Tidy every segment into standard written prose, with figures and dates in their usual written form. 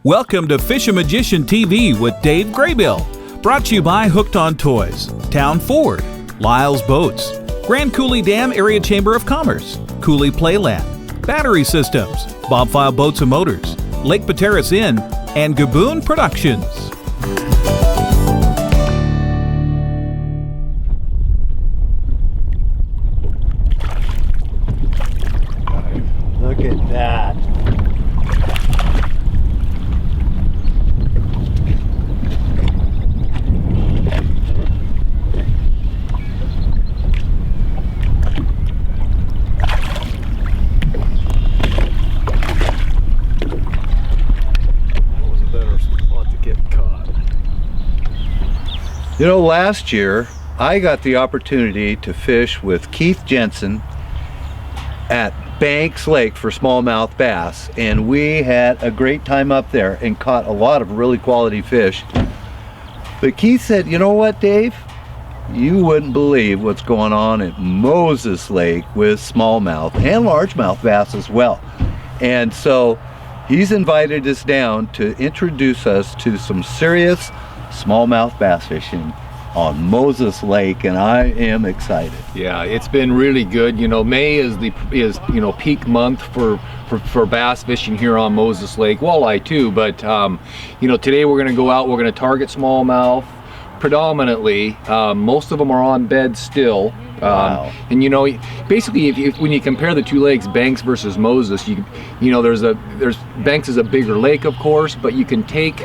Welcome to Fishin Magician TV with Dave Graybill. Brought to you by Hooked on Toys, Town Ford, Lyle's Boats, Grand Coulee Dam Area Chamber of Commerce, Coulee Playland, Battery Systems, Bobfile Boats and Motors, Lake Pateras Inn, and Gaboon Productions. Look at that. You know, last year I got the opportunity to fish with Keith Jensen at Banks Lake for smallmouth bass, and we had a great time up there and caught a lot of really quality fish. But Keith said, you know what, Dave? You wouldn't believe what's going on at Moses Lake with smallmouth and largemouth bass as well. And so he's invited us down to introduce us to some serious smallmouth bass fishing on Moses Lake, and I am excited. Yeah, it's been really good. You know, May is peak month for bass fishing here on Moses Lake. Walleye too, but you know, today we're going to go out. We're going to target smallmouth predominantly. Most of them are on bed still. Wow. And you know, basically, when you compare the two lakes, Banks versus Moses, you know, there's Banks is a bigger lake, of course, but you can take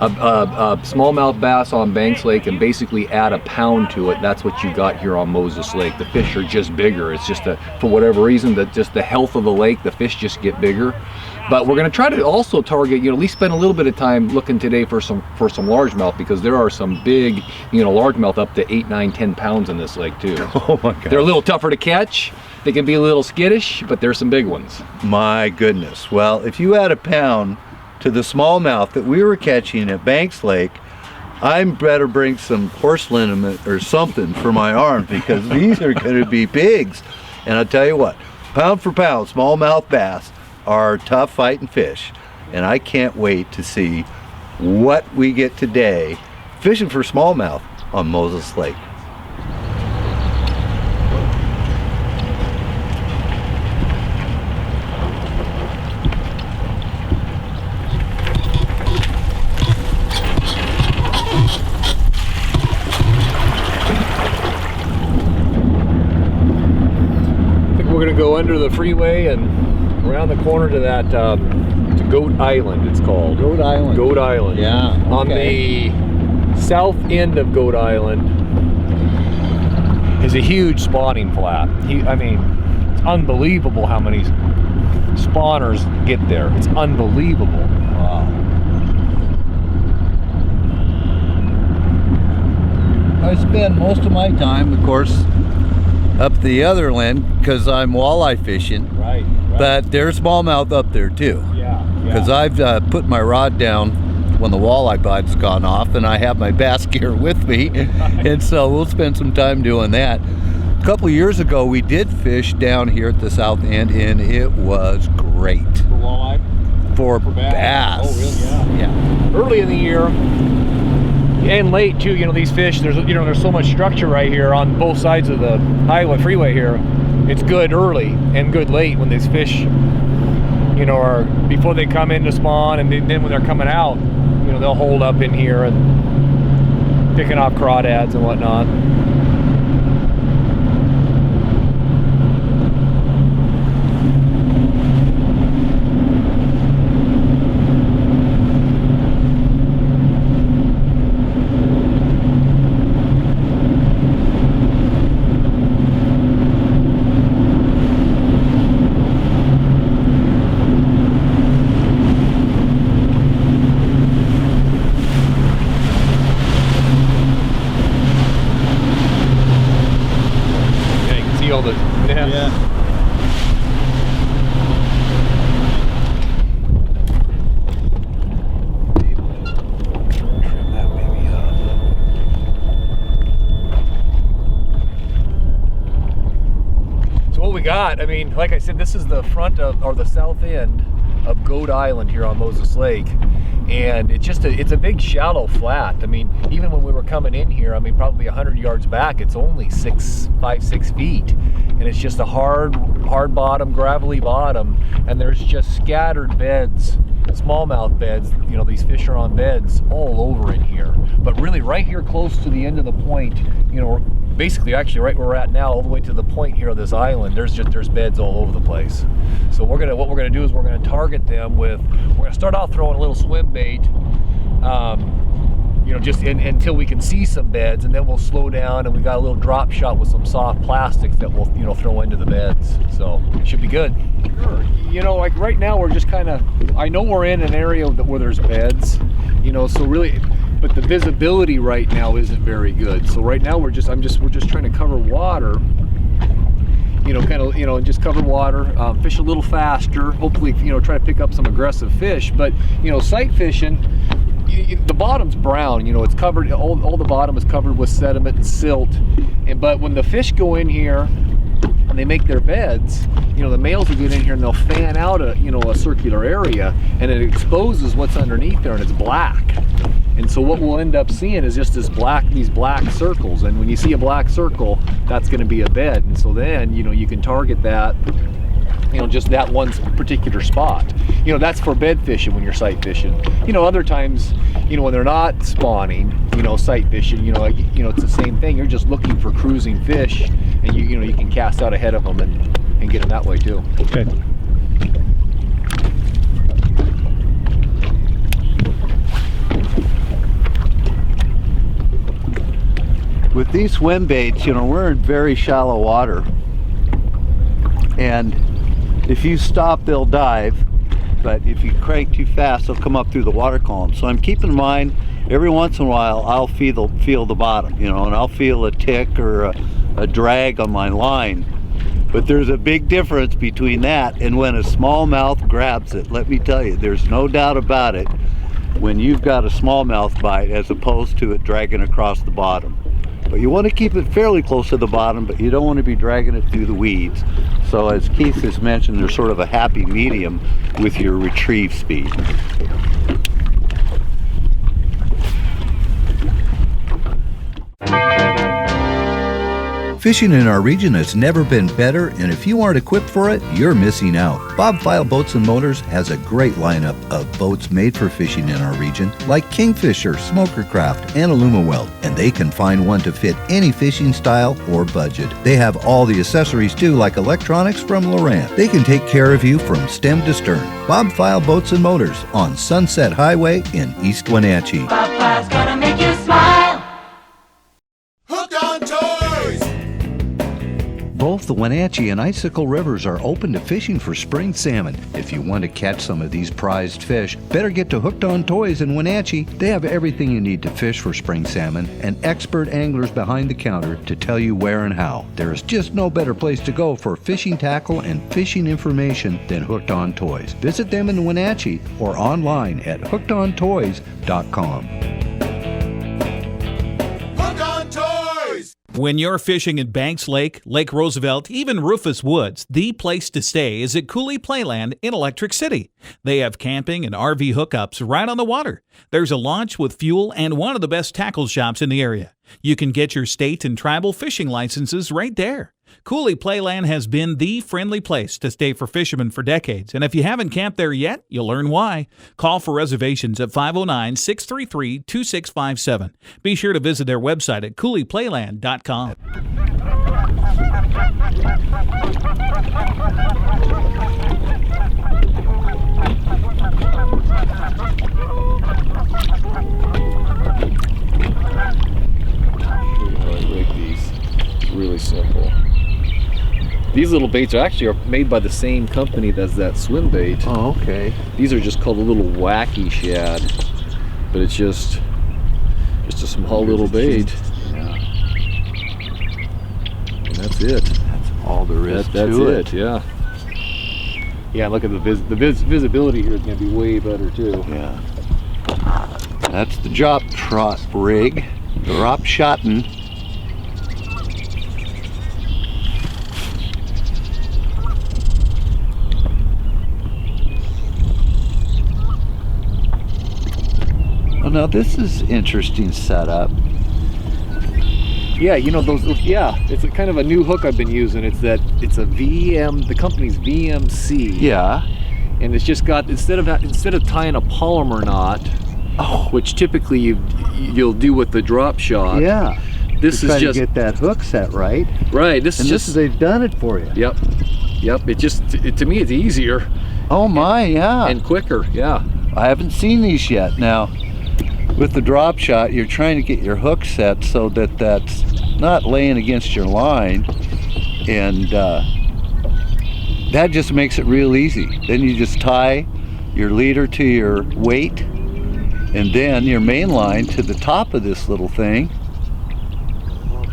a smallmouth bass on Banks Lake and basically add a pound to it. That's what you got here on Moses Lake. The fish are just bigger. It's just for whatever reason, that just the health of the lake, the fish just get bigger. But we're going to try to also target, you know, at least spend a little bit of time looking today for some largemouth, because there are some big, you know, largemouth up to 8, 9, 10 pounds in this lake too. Oh my God. They're a little tougher to catch. They can be a little skittish, but there's some big ones. My goodness. Well, if you add a pound to the smallmouth that we were catching at Banks Lake, I better bring some horse liniment or something for my arms, because these are going to be pigs. And I'll tell you what, pound for pound, smallmouth bass are tough fighting fish, and I can't wait to see what we get today fishing for smallmouth on Moses Lake. We're going to go under the freeway and around the corner to that to Goat Island, it's called. Goat Island. Goat Island. Yeah. Okay. On the south end of Goat Island is a huge spawning flat. I mean, it's unbelievable how many spawners get there. It's unbelievable. Wow. I spend most of my time, of course, up the other end because I'm walleye fishing. Right. But there's smallmouth up there too. Yeah. Because I've put my rod down when the walleye bite's gone off, and I have my bass gear with me. And so we'll spend some time doing that. A couple of years ago, we did fish down here at the south end, and it was great. For walleye? For bass. Oh, really? Yeah. Early in the year, and late too, you know, these fish, there's so much structure right here on both sides of the freeway here. It's good early and good late when these fish, you know, are before they come in to spawn, and then when they're coming out, you know, they'll hold up in here and picking off crawdads and whatnot. All the Yeah. Trim that baby up. So what we got, I mean, like I said, this is the front of, or the south end of Goat Island here on Moses Lake. And it's just it's a big shallow flat. I mean, even when we were coming in here, I mean, probably 100 yards back, it's only 5, 6 feet. And it's just a hard bottom, gravelly bottom. And there's just scattered beds, smallmouth beds. You know, these fish are on beds all over in here. But really right here close to the end of the point, you know, basically actually right where we're at now, all the way to the point here of this island, there's beds all over the place. So what we're gonna do is we're gonna target them with, we're gonna start off throwing a little swim bait, you know, just until we can see some beds, and then we'll slow down, and we got a little drop shot with some soft plastics that we'll, you know, throw into the beds. So it should be good. Sure. You know, like right now we're just kind of, I know we're in an area where there's beds, you know, so really, but the visibility right now isn't very good. So right now we're just trying to cover water, you know, kind of, you know, just cover water, fish a little faster, hopefully, you know, try to pick up some aggressive fish. But, you know, sight fishing, the bottom's brown, you know, it's covered, all the bottom is covered with sediment and silt. But when the fish go in here and they make their beds, you know, the males will get in here and they'll fan out a, you know, a circular area, and it exposes what's underneath there, and it's black. And so what we'll end up seeing is just these black circles. And when you see a black circle, that's going to be a bed. And so then, you know, you can target that, you know, just that one particular spot. You know, that's for bed fishing when you're sight fishing. You know, other times, you know, when they're not spawning, you know, sight fishing, you know, like, you know, it's the same thing. You're just looking for cruising fish, and you know, you can cast out ahead of them and get them that way too. Okay. With these swim baits, you know, we're in very shallow water, and if you stop, they'll dive, but if you crank too fast, they'll come up through the water column. So I'm keeping in mind, every once in a while, I'll feel the bottom, you know, and I'll feel a tick or a drag on my line. But there's a big difference between that and when a smallmouth grabs it. Let me tell you, there's no doubt about it when you've got a smallmouth bite as opposed to it dragging across the bottom. But you want to keep it fairly close to the bottom, but you don't want to be dragging it through the weeds. So as Keith has mentioned, there's sort of a happy medium with your retrieve speed. Fishing in our region has never been better, and if you aren't equipped for it, you're missing out. Bob File Boats and Motors has a great lineup of boats made for fishing in our region, like Kingfisher, Smokercraft, and Alumaweld, and they can find one to fit any fishing style or budget. They have all the accessories too, like electronics from Lowrance. They can take care of you from stem to stern. Bob File Boats and Motors on Sunset Highway in East Wenatchee. Bob File's gonna make you smile. Hooked on Toys! Both the Wenatchee and Icicle rivers are open to fishing for spring salmon. If you want to catch some of these prized fish, better get to Hooked on Toys in Wenatchee. They have everything you need to fish for spring salmon and expert anglers behind the counter to tell you where and how. There is just no better place to go for fishing tackle and fishing information than Hooked on Toys. Visit them in Wenatchee or online at hookedontoys.com. When you're fishing in Banks Lake, Lake Roosevelt, even Rufus Woods, the place to stay is at Cooley Playland in Electric City. They have camping and RV hookups right on the water. There's a launch with fuel and one of the best tackle shops in the area. You can get your state and tribal fishing licenses right there. Cooley Playland has been the friendly place to stay for fishermen for decades, and if you haven't camped there yet, you'll learn why. Call for reservations at 509-633-2657. Be sure to visit their website at cooleyplayland.com. Really simple. These little baits are actually made by the same company as that swim bait. Oh, okay. These are just called a little wacky shad, but it's just a small little bait. Yeah. And that's it. That's all there is to it. Yeah. Yeah, look at the visibility here is going to be way better too. Yeah. That's the drop trot rig. Drop shotting. now this is interesting setup. Yeah, you know yeah, it's a kind of a new hook I've been using. It's a the company's VMC. Yeah. And it's just got, instead of tying a polymer knot, which typically you'll do with the drop shot. Yeah. This is just to get that hook set right. Right. This is just they've done it for you. Yep. Yep. To me it's easier. Oh my, yeah. And quicker. Yeah. I haven't seen these yet. Now, with the drop shot, you're trying to get your hook set so that that's not laying against your line, and that just makes it real easy. Then you just tie your leader to your weight, and then your main line to the top of this little thing.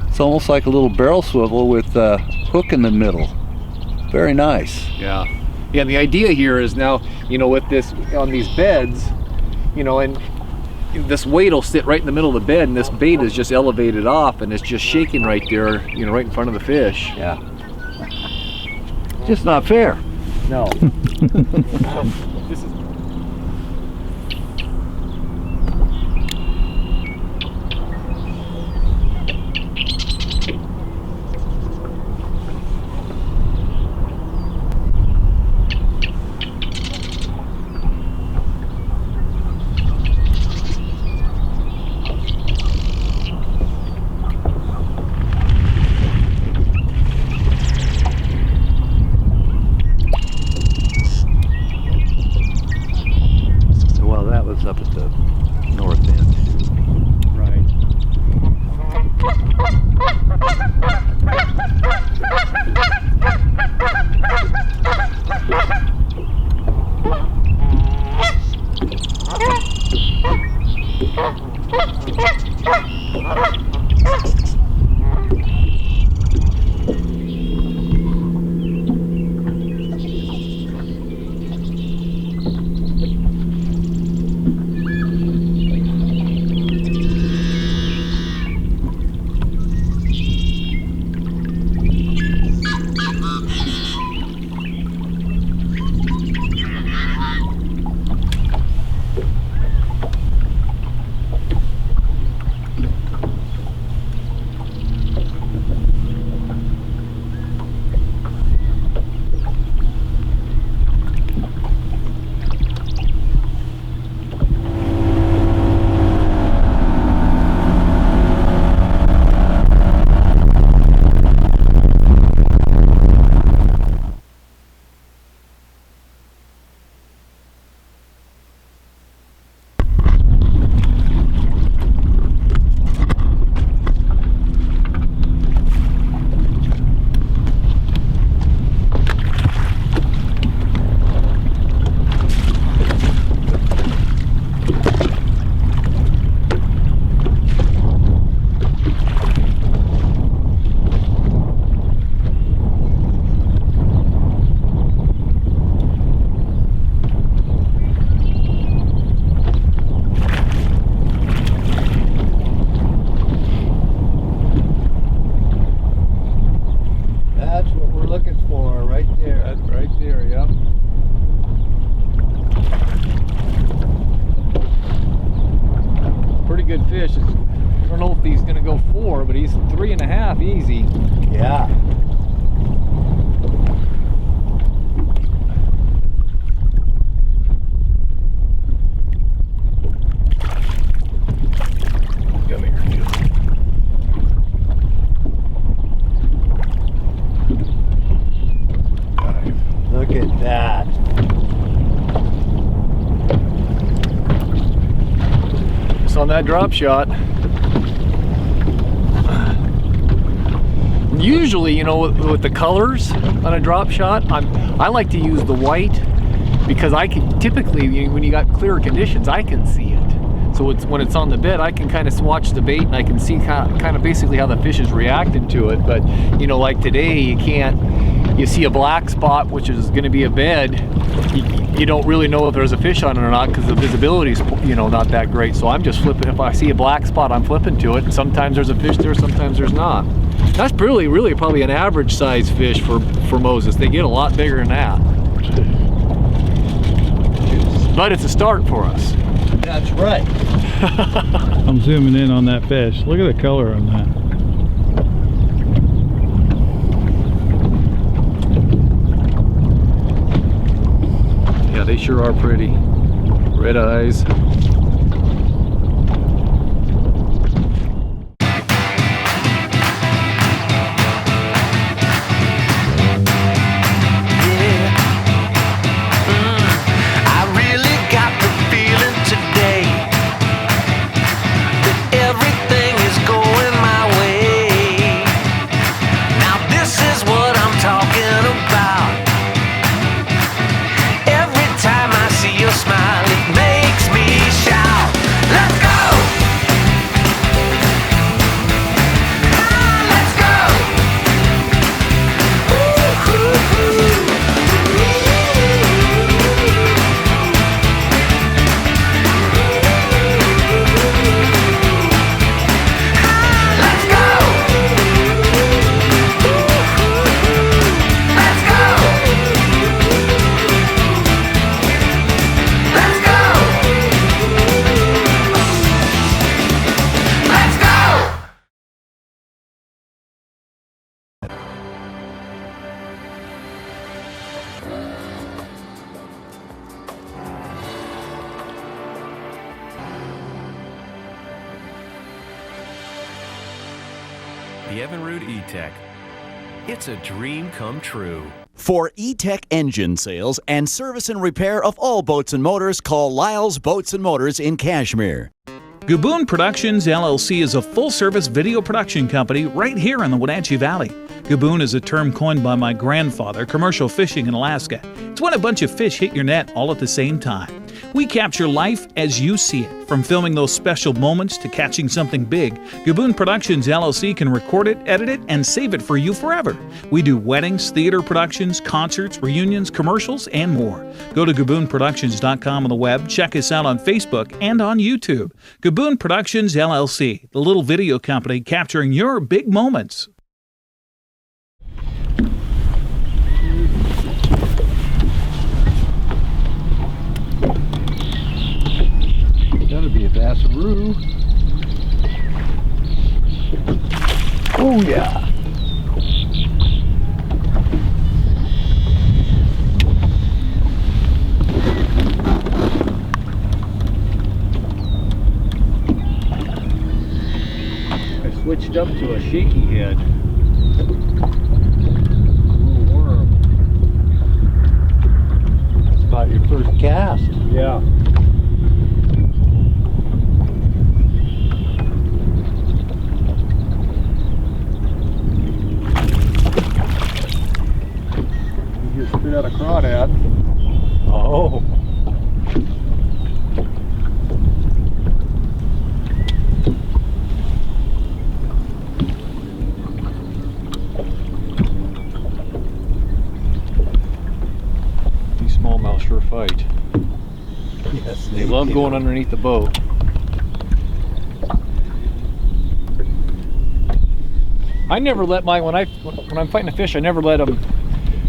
It's almost like a little barrel swivel with a hook in the middle. Very nice. Yeah. Yeah, and the idea here is now, you know, with this, on these beds, you know, and this weight will sit right in the middle of the bed, and this bait is just elevated off, and it's just shaking right there, you know, right in front of the fish. Yeah. Just not fair. No. This is up at the north end. right. Fish. I don't know if he's going to go 4, but he's 3.5 easy. Yeah. Come here. Look at that. On that drop shot. Usually, you know, with the colors on a drop shot, I like to use the white because I can typically, when you got clearer conditions, I can see it. So when it's on the bed, I can kind of watch the bait and I can see kind of basically how the fish is reacting to it. But you know, like today, you can't. You see a black spot, which is going to be a bed. You don't really know if there's a fish on it or not because the visibility is, you know, not that great. So I'm just flipping. If I see a black spot, I'm flipping to it. And sometimes there's a fish there, sometimes there's not. That's really probably an average size fish for Moses. They get a lot bigger than that. But it's a start for us. That's right. I'm zooming in on that fish. Look at the color on that. Yeah, they sure are pretty. Red eyes. The Evinrude E-Tech. It's a dream come true. For E-Tech engine sales and service and repair of all boats and motors, call Lyle's Boats and Motors in Kashmir. Gaboon Productions LLC is a full-service video production company right here in the Wenatchee Valley. Gaboon is a term coined by my grandfather, commercial fishing in Alaska. It's when a bunch of fish hit your net all at the same time. We capture life as you see it, from filming those special moments to catching something big. Gaboon Productions LLC can record it, edit it, and save it for you forever. We do weddings, theater productions, concerts, reunions, commercials, and more. Go to GaboonProductions.com on the web, check us out on Facebook and on YouTube. Gaboon Productions LLC, the little video company capturing your big moments. Gotta be a bassaroo. Oh yeah. I switched up to a shaky head. Little worm. It's about your first cast. Yeah. You just spit out a crawdad. Oh. These smallmouth sure fight. Yes, They love going underneath the boat. I never let my when I'm fighting a fish, I never let them.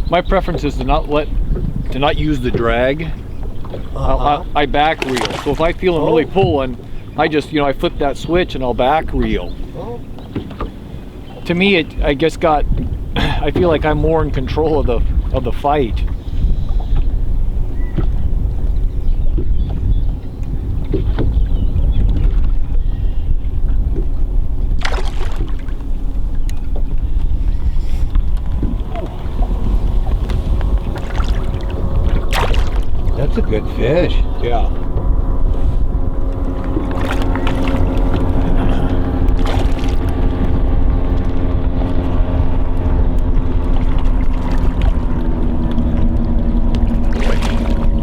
My preference is to not use the drag. I back reel. So if I feel them really pulling, I just I flip that switch and I'll back reel. To me, I guess I feel like I'm more in control of the fight. That's a good fish. Yeah.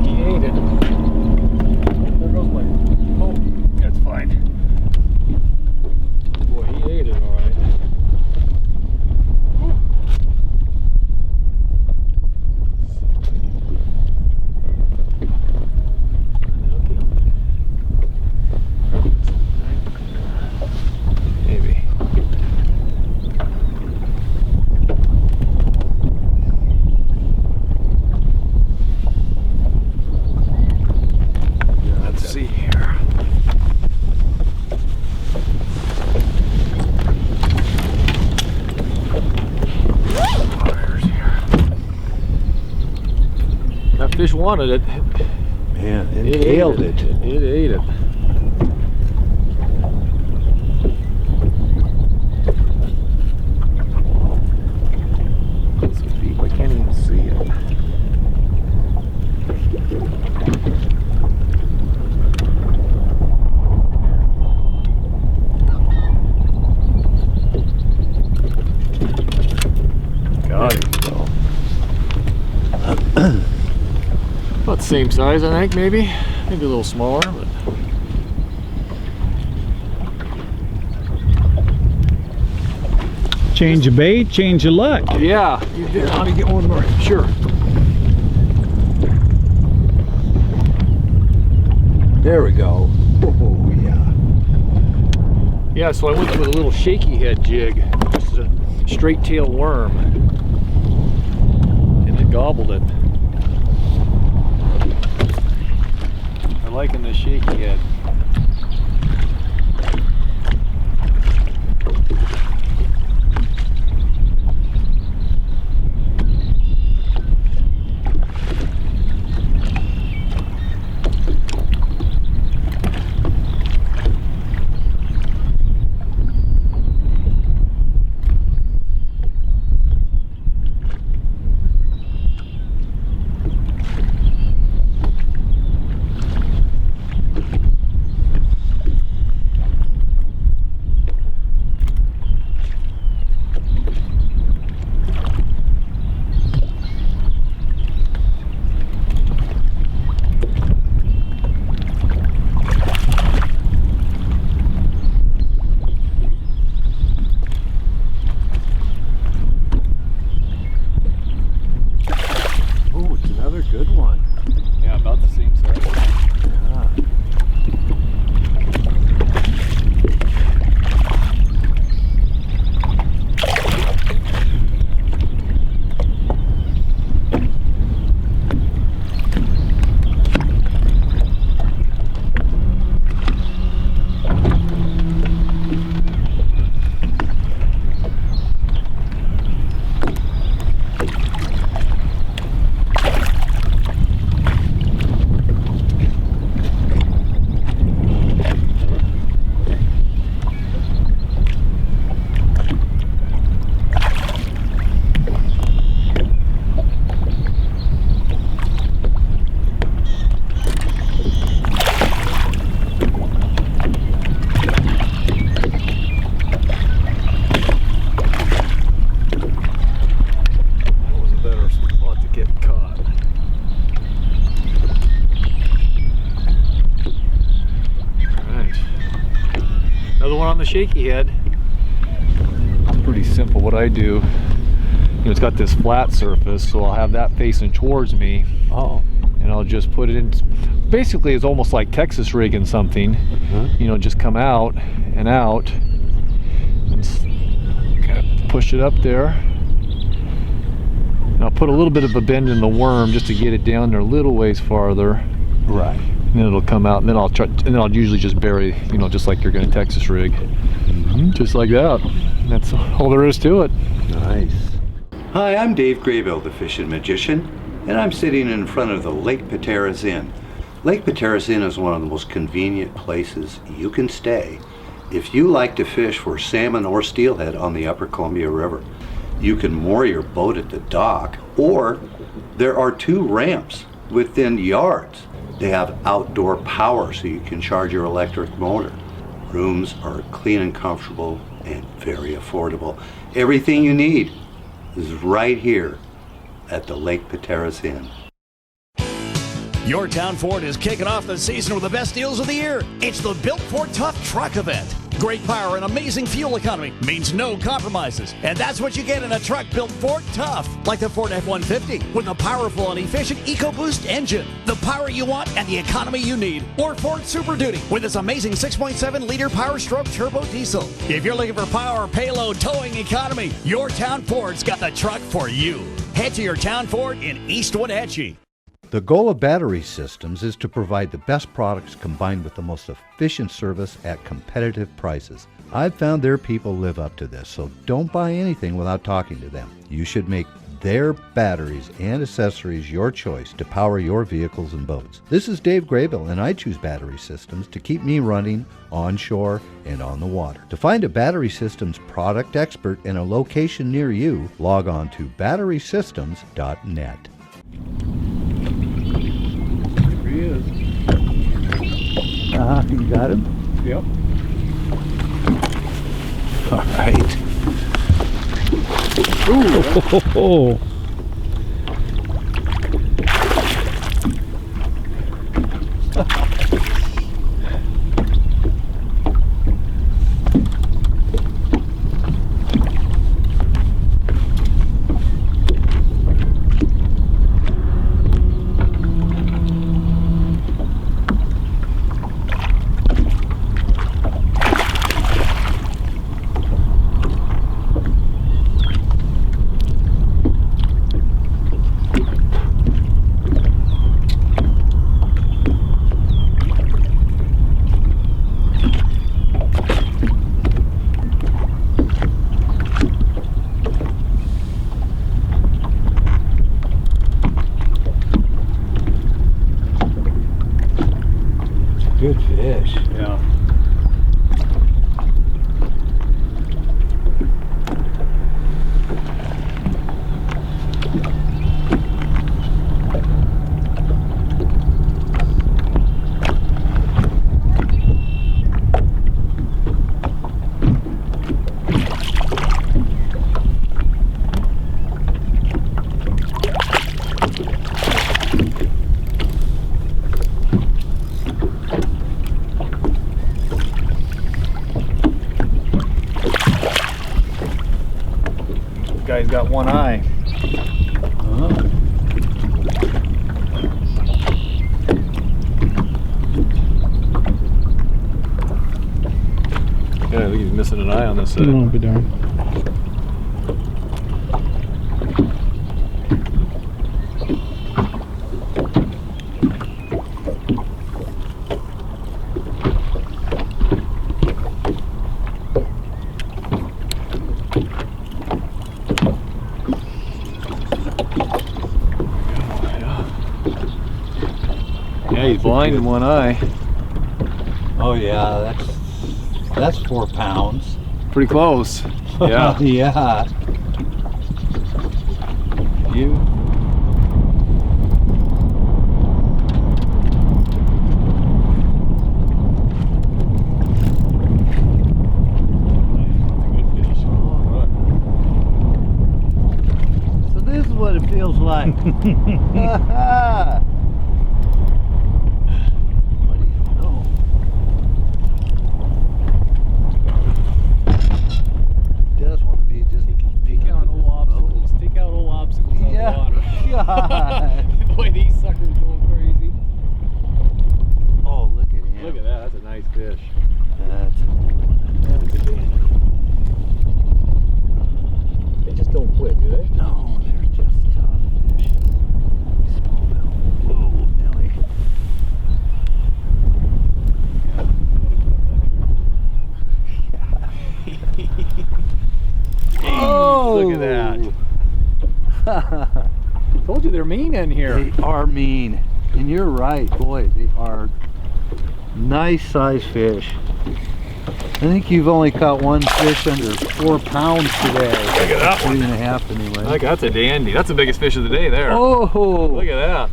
He ate it. There goes my oh, that's fine. Boy, he ate it all right. fish wanted it. Man, it nailed it. It ate it. It's deep. I can't even see it. Got it. About the same size, I think, maybe a little smaller, but Change of bait, change of luck. yeah, you did. Let me get one more. Sure. There we go. Oh, yeah. Yeah, so I went with a little shaky head jig, just a straight tail worm, and it gobbled it. I'm liking this shaky head. Good one. Yeah, about the same size. Yeah. Shaky head. It's pretty simple what I do. It's got this flat surface, so I'll have that facing towards me. Oh. And I'll just put it in. Basically, it's almost like Texas rigging something. Just come out and out. And kind of push it up there. And I'll put a little bit of a bend in the worm just to get it down there a little ways farther. Right. And then it'll come out, and then I'll try, and then I'll usually just bury, just like you're going to Texas rig, just like that. That's all there is to it. Nice. Hi, I'm Dave Graybill, the Fishin Magician, and I'm sitting in front of the Lake Pateras Inn. Lake Pateras Inn is one of the most convenient places you can stay if you like to fish for salmon or steelhead on the Upper Columbia River. You can moor your boat at the dock, or there are 2 ramps within yards. They have outdoor power so you can charge your electric motor. Rooms are clean and comfortable and very affordable. Everything you need is right here at the Lake Pateras Inn. Your Town Ford is kicking off the season with the best deals of the year. It's the Built Ford Tough Truck Event. Great power and amazing fuel economy means no compromises. And that's what you get in a truck built Ford Tough, like the Ford F-150, with a powerful and efficient EcoBoost engine. The power you want and the economy you need. Or Ford Super Duty, with its amazing 6.7-liter Power Stroke Turbo Diesel. If you're looking for power, payload, towing economy, your Town Ford's got the truck for you. Head to your Town Ford in East Wenatchee. The goal of Battery Systems is to provide the best products combined with the most efficient service at competitive prices. I've found their people live up to this, so don't buy anything without talking to them. You should make their batteries and accessories your choice to power your vehicles and boats. This is Dave Graybill, and I choose Battery Systems to keep me running onshore and on the water. To find a Battery Systems product expert in a location near you, log on to batterysystems.net. There he is. You got him? Yep. All right. Oh. Good fish. Yeah. Guy's got one eye. Yeah, I think he's missing an eye on this side. Won't be darned. Yeah, he's blind in one eye. Oh yeah, that's 4 pounds. Pretty close. Yeah. Yeah. You. So this is what it feels like. God. The way these suckers going crazy. Oh, look at him. Look at that. That's a nice fish. That's a dandy. They just don't quit, do they? No, they're just tough fish. Smallmouth. Whoa, Nelly. Oh! Look at that. Told you they're mean in here. They are mean. And you're right, boy, they are nice sized fish. I think you've only caught one fish under 4 pounds today. Look at that one. 3.5 anyway. Look, that's a dandy. That's the biggest fish of the day there. Oh! Look at that.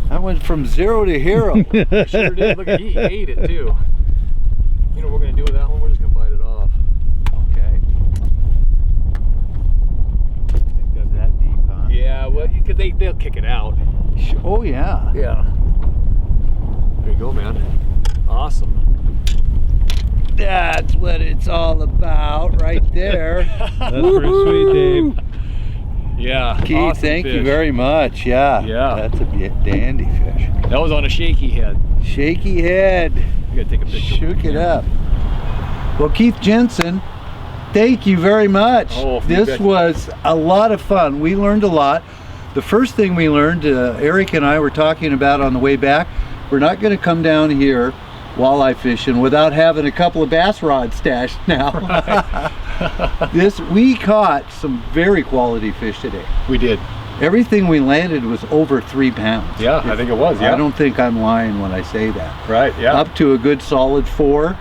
That went from 0 to hero. Sure did. Look, he ate it too. You know what we're going to do with that one? We're just going to bite it off. Okay. Is that deep, huh? Yeah, well, because they'll kick it out. Oh, yeah. Yeah. There you go, man. Awesome. That's what it's all about right there. That's pretty sweet, Dave. Yeah. Keith, awesome thank fish. you very much. Yeah. Yeah. That's a dandy fish. That was on a shaky head. Shaky head. You gotta take a picture. Shook it up. Well, Keith Jensen, thank you very much. Oh, this was a lot of fun. We learned a lot. The first thing we learned, Eric and I were talking about on the way back, we're not going to come down here walleye fishing without having a couple of bass rods stashed now. Right. We caught some very quality fish today. We did. Everything we landed was over 3 pounds. Yeah, I think it was, yeah. I don't think I'm lying when I say that. Right, yeah. Up to a good solid 4.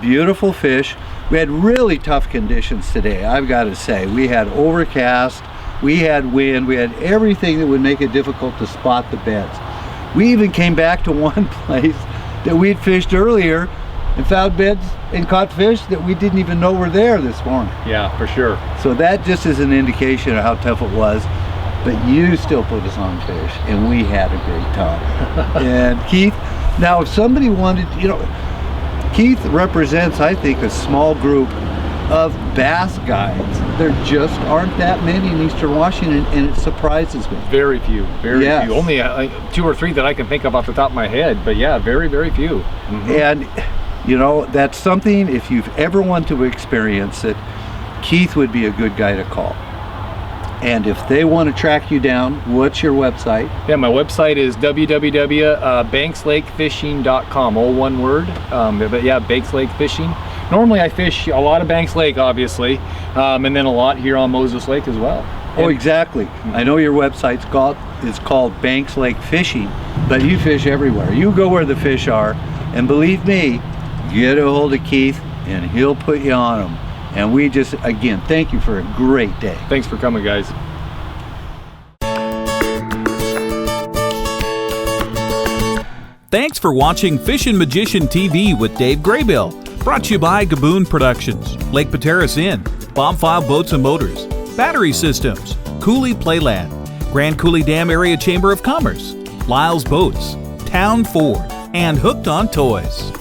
Beautiful fish. We had really tough conditions today, I've got to say. We had overcast, we had wind, we had everything that would make it difficult to spot the beds. We even came back to one place that we'd fished earlier and found beds and caught fish that we didn't even know were there this morning. Yeah, for sure. So that just is an indication of how tough it was. But you still put us on fish, and we had a great time. And Keith, now if somebody wanted, Keith represents, I think, a small group of bass guides. There just aren't that many in Eastern Washington, and it surprises me. Very few, very Yes. few. Only 2 or 3 that I can think of off the top of my head, but yeah, very, very few. And, that's something, if you've ever wanted to experience it, Keith would be a good guy to call. And if they want to track you down, what's your website? Yeah, my website is www.bankslakefishing.com, all one word. But yeah, Banks Lake Fishing. Normally I fish a lot of Banks Lake, obviously, and then a lot here on Moses Lake as well. Oh, exactly. I know your website's called Banks Lake Fishing, but you fish everywhere. You go where the fish are, and believe me, get a hold of Keith, and he'll put you on them. And we just, again, thank you for a great day. Thanks for coming, guys. Thanks for watching Fishin Magician TV with Dave Graybill. Brought to you by Gaboon Productions, Lake Pateras Inn, Bombfile Boats and Motors, Battery Systems, Cooley Playland, Grand Coulee Dam Area Chamber of Commerce, Lyle's Boats, Town Ford, and Hooked on Toys.